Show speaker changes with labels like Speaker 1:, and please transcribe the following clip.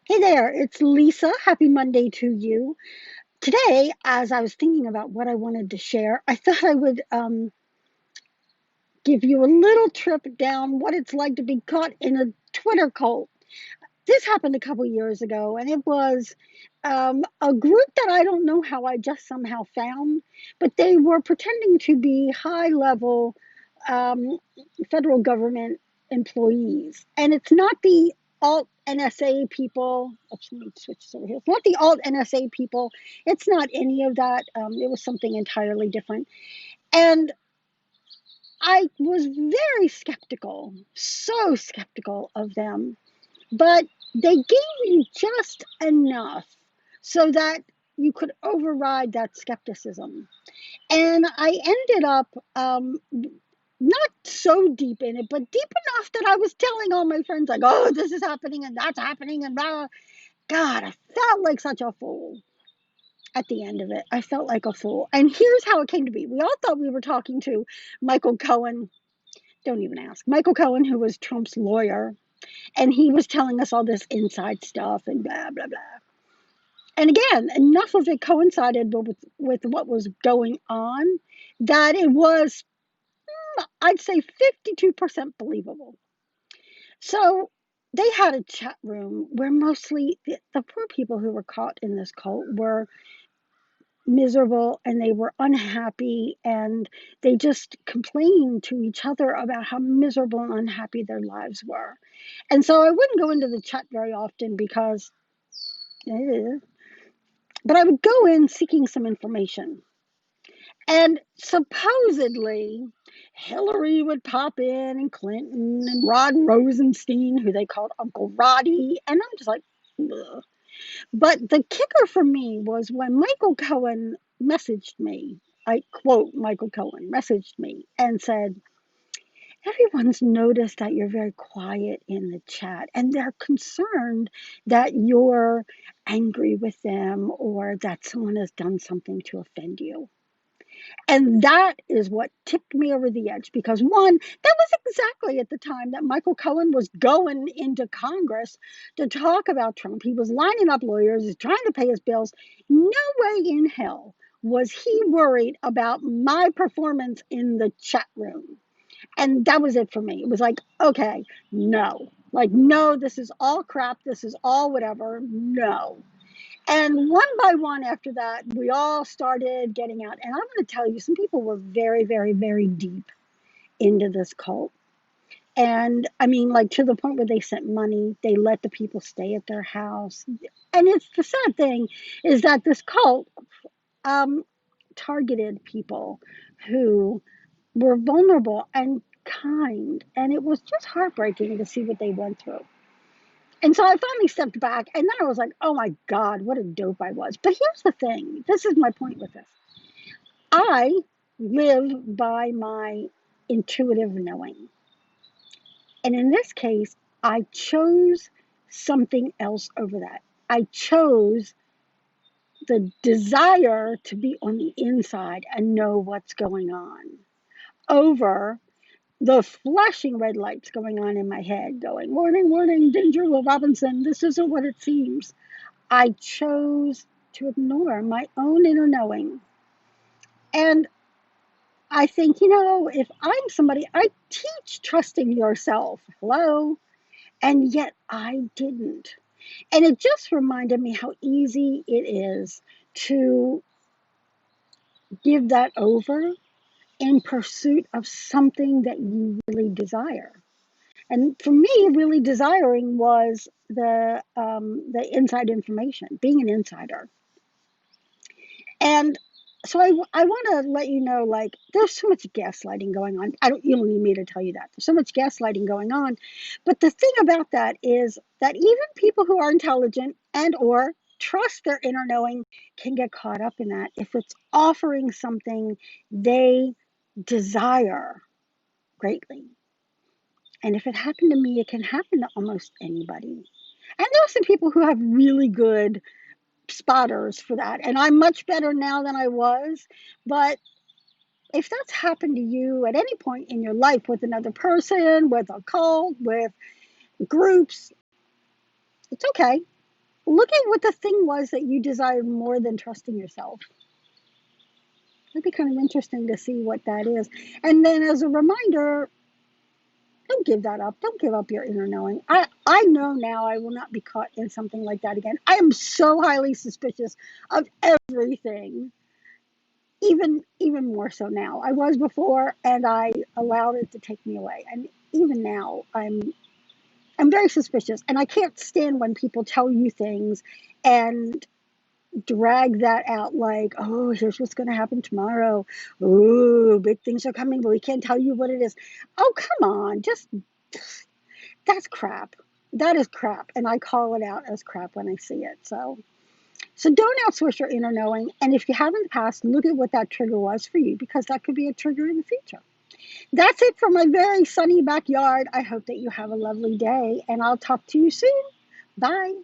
Speaker 1: Hey there, it's Lisa. Happy Monday to you. Today, as I was thinking about what I wanted to share, I thought I would give you a little trip down what it's like to be caught in a Twitter cult. This happened a couple years ago, and it was a group that I don't know how I just somehow found, but they were pretending to be high level um, federal government employees. And it's not the alt NSA people. Oops, let me switch this over here. It's not the alt NSA people. It's not any of that. It was something entirely different. And I was very skeptical, so skeptical of them, but they gave me just enough so that you could override that skepticism. And I ended up not so deep in it, but deep enough that I was telling all my friends, like, oh, this is happening and that's happening. And blah. God, I felt like such a fool at the end of it. I felt like a fool. And here's how it came to be. We all thought we were talking to Michael Cohen. Don't even ask. Michael Cohen, who was Trump's lawyer. And he was telling us all this inside stuff and blah, blah, blah. And again, enough of it coincided with what was going on that it was, I'd say, 52% believable. So they had a chat room where mostly the poor people who were caught in this cult were miserable and they were unhappy and they just complained to each other about how miserable and unhappy their lives were. And so I wouldn't go into the chat very often because, but I would go in seeking some information. And supposedly, Hillary would pop in, and Clinton, and Rod Rosenstein, who they called Uncle Roddy. And I'm just like, ugh. But the kicker for me was when Michael Cohen messaged me, I quote Michael Cohen, messaged me and said, everyone's noticed that you're very quiet in the chat, and they're concerned that you're angry with them or that someone has done something to offend you. And that is what tipped me over the edge because, one, that was exactly at the time that Michael Cohen was going into Congress to talk about Trump. He was lining up lawyers, he's trying to pay his bills. No way in hell was he worried about my performance in the chat room. And that was it for me. It was like, okay, no. Like, no, this is all crap. This is all whatever. No. And one by one after that, we all started getting out. And I'm going to tell you, some people were very, very, very deep into this cult. And I mean, like to the point where they sent money, they let the people stay at their house. And it's the sad thing is that this cult um, targeted people who were vulnerable and kind. And it was just heartbreaking to see what they went through. And so I finally stepped back, and then I was like, oh my God, what a dope I was. But here's the thing, this is my point with this. I live by my intuitive knowing. And in this case, I chose something else over that. I chose the desire to be on the inside and know what's going on over the flashing red lights going on in my head, going, warning, warning, danger, Will Robinson, this isn't what it seems. I chose to ignore my own inner knowing. And I think, if I'm somebody, I teach trusting yourself. Hello. And yet I didn't. And it just reminded me how easy it is to give that over in pursuit of something that you really desire. And for me, really desiring was the inside information, being an insider. And so I want to let you know, like, there's so much gaslighting going on. You don't need me to tell you that. There's so much gaslighting going on. But the thing about that is that even people who are intelligent and or trust their inner knowing can get caught up in that if it's offering something they desire greatly. And if it happened to me, it can happen to almost anybody. And there are some people who have really good spotters for that. And I'm much better now than I was. But if that's happened to you at any point in your life with another person, with a cult, with groups, it's okay. Look at what the thing was that you desired more than trusting yourself. It'd be kind of interesting to see what that is. And then as a reminder, don't give that up. Don't give up your inner knowing. I know now I will not be caught in something like that again. I am so highly suspicious of everything. Even more so now. I was before, and I allowed it to take me away. And even now I'm very suspicious, and I can't stand when people tell you things and drag that out like, oh, here's what's going to happen tomorrow. Ooh, big things are coming, but we can't tell you what it is. Oh, come on. Just, that's crap. That is crap. And I call it out as crap when I see it. So don't outsource your inner knowing. And if you have in the past, look at what that trigger was for you, because that could be a trigger in the future. That's it from my very sunny backyard. I hope that you have a lovely day, and I'll talk to you soon. Bye.